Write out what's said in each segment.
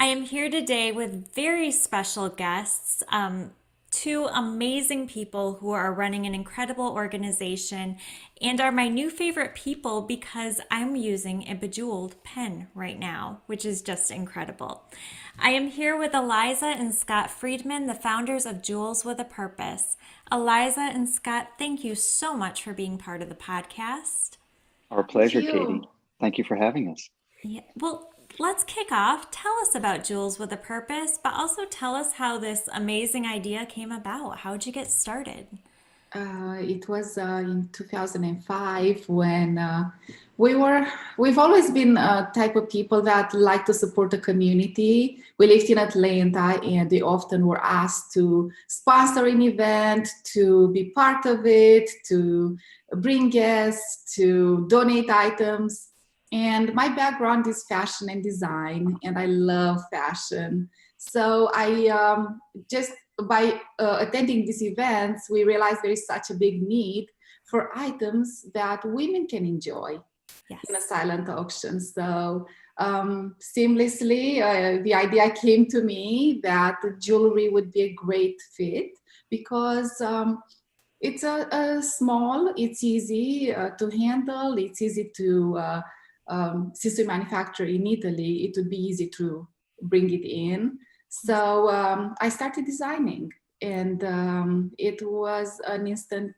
I am here today with very special guests, two amazing people who are running an incredible organization and are my new favorite people because I'm using a bejeweled pen right now, which is just incredible. I am here with Eliza and Scott Friedman, the founders of Jewels with a Purpose. Eliza and Scott, thank you so much for being part of the podcast. Our Thank pleasure, Katie. you. Thank you for having us. Yeah, well, let's kick off. Tell us about Jewels with a Purpose, but also tell us how this amazing idea came about. How'd you get started? It was in 2005 when we've always been a type of people that like to support the community. We lived in Atlanta and they often were asked to sponsor an event, to be part of it, to bring guests, to donate items. And my background is fashion and design, and I love fashion. So I just by attending these events, we realized there is such a big need for items that women can enjoy in a Yes. silent auction. So seamlessly, the idea came to me that the jewelry would be a great fit because it's a small, it's easy to handle, it's easy to, since we manufacture in Italy, it would be easy to bring it in. So I started designing, and it was an instant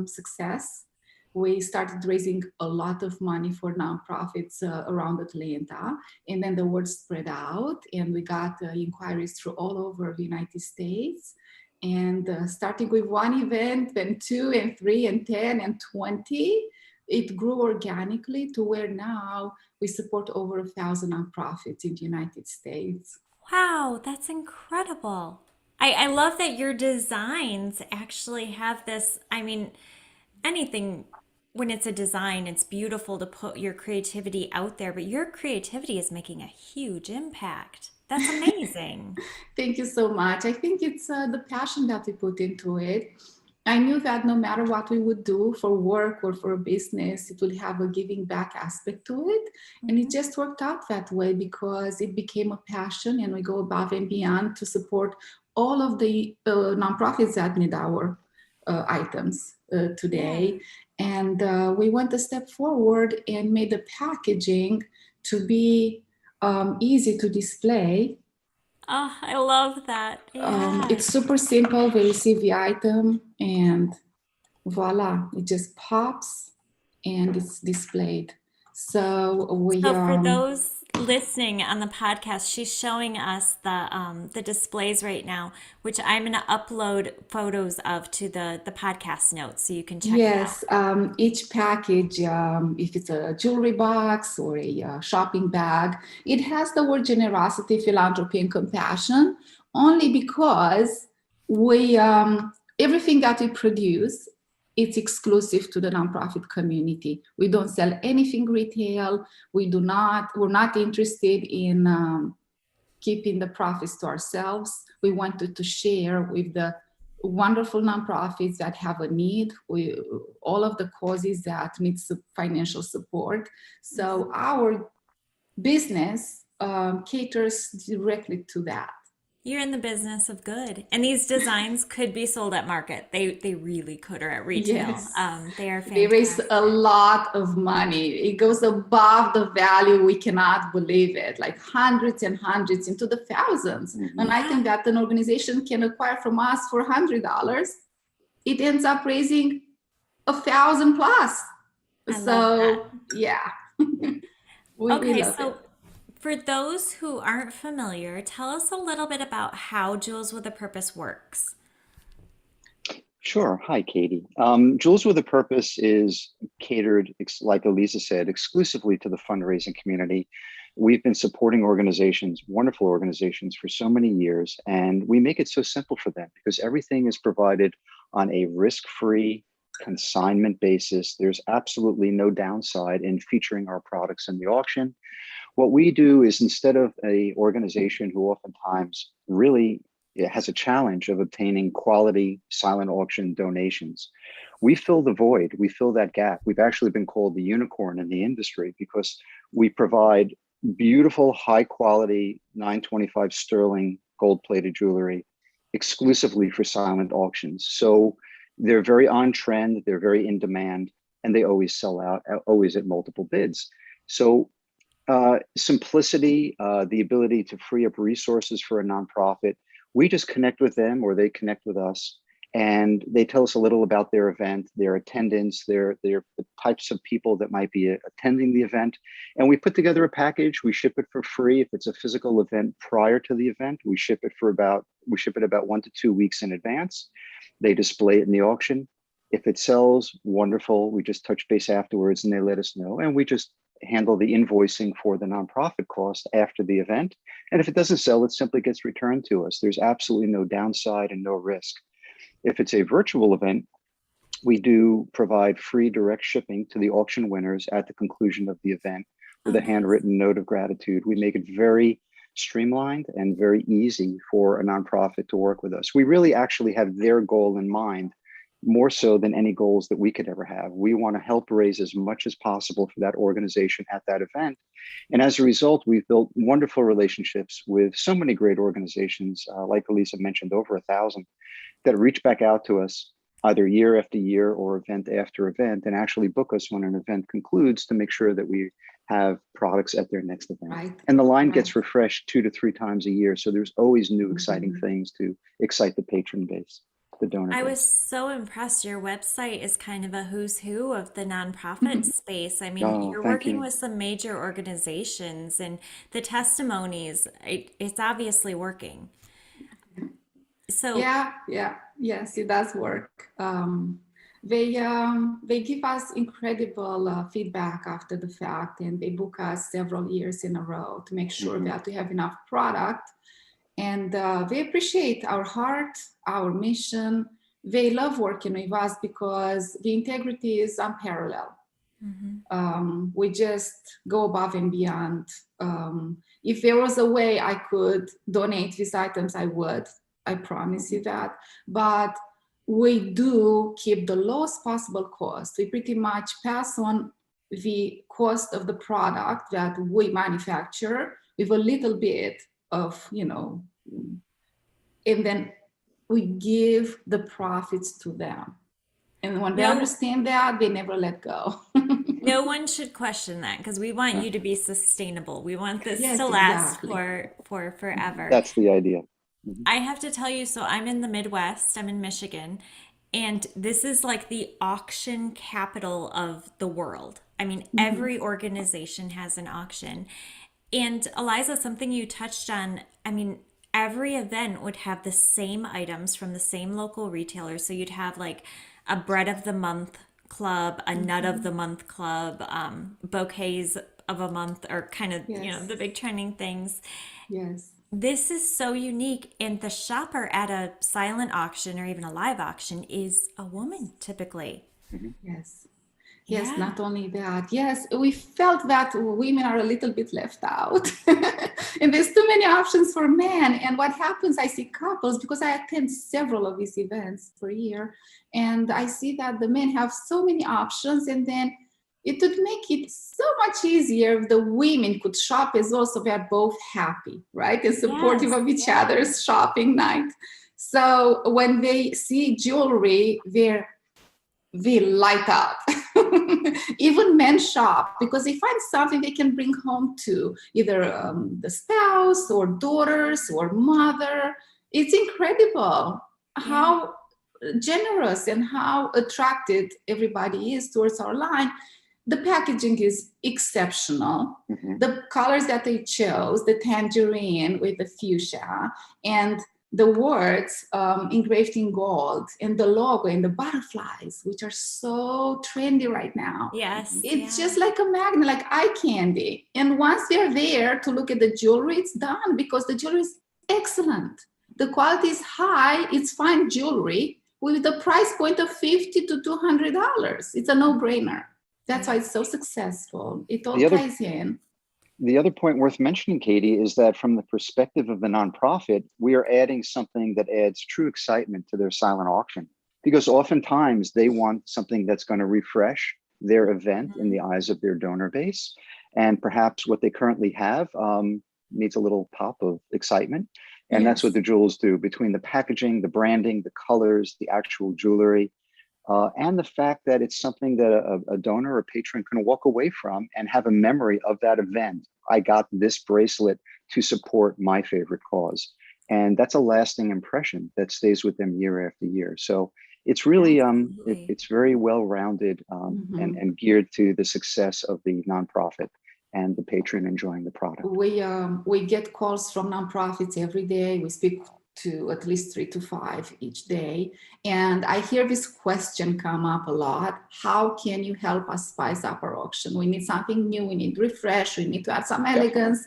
success. We started raising a lot of money for nonprofits around Atlanta, and then the word spread out, and we got inquiries through all over the United States. And starting with one event, then two and three and 10 and 20, it grew organically to where now we support over 1,000 nonprofits in the United States. Wow, that's incredible. I love that your designs actually have this. I mean, anything when it's a design, it's beautiful to put your creativity out there, but your creativity is making a huge impact. That's amazing. Thank you so much. I think it's the passion that we put into it. I knew that no matter what we would do for work or for a business, it would have a giving back aspect to it. And it Mhm. just worked out that way because it became a passion and we go above and beyond to support all of the nonprofits that need our items Yeah. today. And we went a step forward and made the packaging to be easy to display. Oh, I love that. It's Yes. super simple. We receive the item and voila, it just pops and it's displayed. So we So for those listening on the podcast, she's showing us the displays right now, which I'm going to upload photos of to the podcast notes so you can check it out. yes, each package, if it's a jewelry box or a shopping bag, it has the word generosity, philanthropy, and compassion only because we everything that we produce it's exclusive to the nonprofit community. We don't sell anything retail. We're not interested in keeping the profits to ourselves. We wanted to share with the wonderful nonprofits that have a need, all of the causes that need financial support. So our business caters directly to that. You're in the business of good. And these designs could be sold at market. They really could or at retail. Yes. They are They raise a fantastic. lot of money. It goes above the value. We cannot believe it. Like hundreds and hundreds into the thousands. An Hmm. item Yeah, that an organization can acquire from us for $100, it ends up raising 1,000 plus. I love that. So yeah, we Okay, love it. so for those who aren't familiar, tell us a little bit about how Jewels with a Purpose works. Sure. Hi, Katie. Jewels with a Purpose is catered, like Elisa said, exclusively to the fundraising community. We've been supporting organizations, wonderful organizations, for so many years, and we make it so simple for them because everything is provided on a risk-free consignment basis. There's absolutely no downside in featuring our products in the auction. What we do is instead of a organization who oftentimes really has a challenge of obtaining quality silent auction donations, we fill the void, we fill that gap. We've actually been called the unicorn in the industry because we provide beautiful, high quality 925 sterling gold plated jewelry exclusively for silent auctions. So they're very on trend, they're very in demand, and they always sell out, always at multiple bids. So simplicity, the ability to free up resources for a nonprofit. We just connect with them or they connect with us, and they tell us a little about their event, their attendance, the types of people that might be attending the event. And we put together a package. We ship it for free. If it's a physical event prior to the event, we ship it about 1 to 2 weeks in advance. They display it in the auction. If it sells, wonderful. We just touch base afterwards and they let us know. And we just handle the invoicing for the nonprofit cost after the event. And if it doesn't sell, it simply gets returned to us. There's absolutely no downside and no risk. If it's a virtual event, we do provide free direct shipping to the auction winners at the conclusion of the event with a handwritten note of gratitude. We make it very streamlined and very easy for a nonprofit to work with us. We really actually have their goal in mind, more so than any goals that we could ever have. We want to help raise as much as possible for that organization at that event. And as a result, we've built wonderful relationships with so many great organizations, like Elisa mentioned, over 1,000, that reach back out to us either year after year or event after event and actually book us when an event concludes to make sure that we have products at their next event. Right. And the line gets refreshed 2 to 3 times a year. So there's always new exciting things to excite the patron base. The donor I base. was so impressed. Your website is kind of a who's who of the nonprofit space. I mean, Oh, you're thank working you. with some major organizations and the testimonies, it's obviously working. So, Yes, it does work. They give us incredible feedback after the fact, and they book us several years in a row to make sure that we have enough product. And they appreciate our heart, our mission. They love working with us because the integrity is unparalleled. We just go above and beyond. If there was a way I could donate these items, I would. I promise you that. But we do keep the lowest possible cost. We pretty much pass on the cost of the product that we manufacture with a little bit of, and then we give the profits to them. And when they no, understand that, they never let go. no one should question that because we want you to be sustainable. We want this to Yes, last exactly. for forever. That's the idea. I have to tell you, so I'm in the Midwest, I'm in Michigan, and this is like the auction capital of the world. I mean, every organization has an auction. And Eliza, something you touched on, I mean, every event would have the same items from the same local retailer. So you'd have like a bread of the month club, a nut of the month club, bouquets of a month, or kind of, Yes. the big trending things. Yes. This is so unique, and the shopper at a silent auction or even a live auction is a woman typically. Yes. Yes, Yeah. not only that. Yes, we felt that women are a little bit left out. And there's too many options for men. And what happens, I see couples, because I attend several of these events per year, and I see that the men have so many options, and then it would make it so much easier if the women could shop as well, so we are both happy, right? And supportive Yes. of each other's shopping night. So when they see jewelry, they light up. Even men shop because they find something they can bring home to either the spouse or daughters or mother. It's incredible Yeah. how generous and how attracted everybody is towards our line. The packaging is exceptional. The colors that they chose, the tangerine with the fuchsia, and the words engraved in gold, and the logo and the butterflies, which are so trendy right now. Yes. It's Yeah. just like a magnet, like eye candy. And once they're there to look at the jewelry, it's done because the jewelry is excellent. The quality is high. It's fine jewelry with a price point of $50 to $200. It's a no-brainer. That's why it's so successful. It all The other ties in. The other point worth mentioning, Katie, is that from the perspective of the nonprofit, we are adding something that adds true excitement to their silent auction, because oftentimes they want something that's going to refresh their event in the eyes of their donor base. And perhaps what they currently have needs a little pop of excitement. And that's what Yes. the jewels do, between the packaging, the branding, the colors, the actual jewelry, and the fact that it's something that a donor or patron can walk away from and have a memory of that event. I got this bracelet to support my favorite cause. And that's a lasting impression that stays with them year after year. So it's really, Absolutely. it's very well-rounded, Mhm. and geared to the success of the nonprofit and the patron enjoying the product. We get calls from nonprofits every day. We speak to at least 3 to 5 each day, and I hear this question come up a lot: how can you help us spice up our auction? We need something new. We need refresh. We need to add some Definitely. elegance.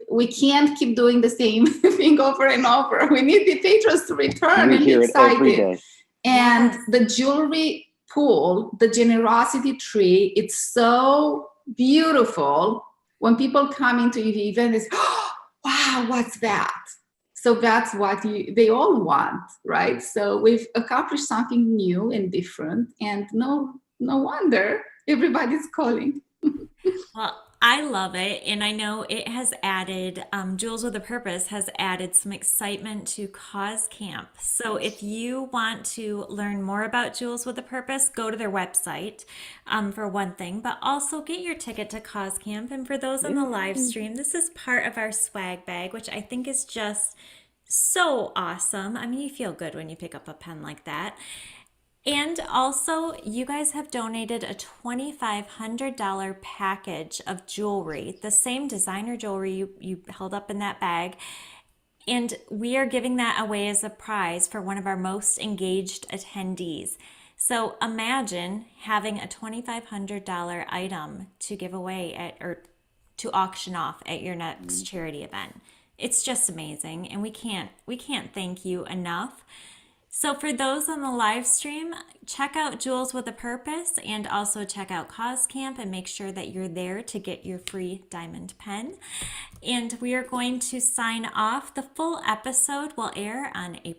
We can't keep doing the same thing over and over. We need the patrons to return We and be hear it every excited. day. And Yes. the jewelry pool, the generosity tree, it's so beautiful. When people come into the event, it's, oh, wow, what's that? So that's what they all want, right? So we've accomplished something new and different, and no wonder everybody's calling. Well, I love it, and I know it has added, Jewels with a Purpose has added some excitement to Cause Camp. So if you want to learn more about Jewels with a Purpose, go to their website, for one thing, but also get your ticket to Cause Camp. And for those on the live Yeah. stream, this is part of our swag bag, which I think is just so awesome. I mean, you feel good when you pick up a pen like that. And also, you guys have donated a $2,500 package of jewelry, the same designer jewelry you held up in that bag. And we are giving that away as a prize for one of our most engaged attendees. So imagine having a $2,500 item to give away at, or to auction off at your next charity event. It's just amazing, and we can't thank you enough. So for those on the live stream, check out Jewels with a Purpose and also check out Cause Camp and make sure that you're there to get your free diamond pen. And we are going to sign off. The full episode will air on April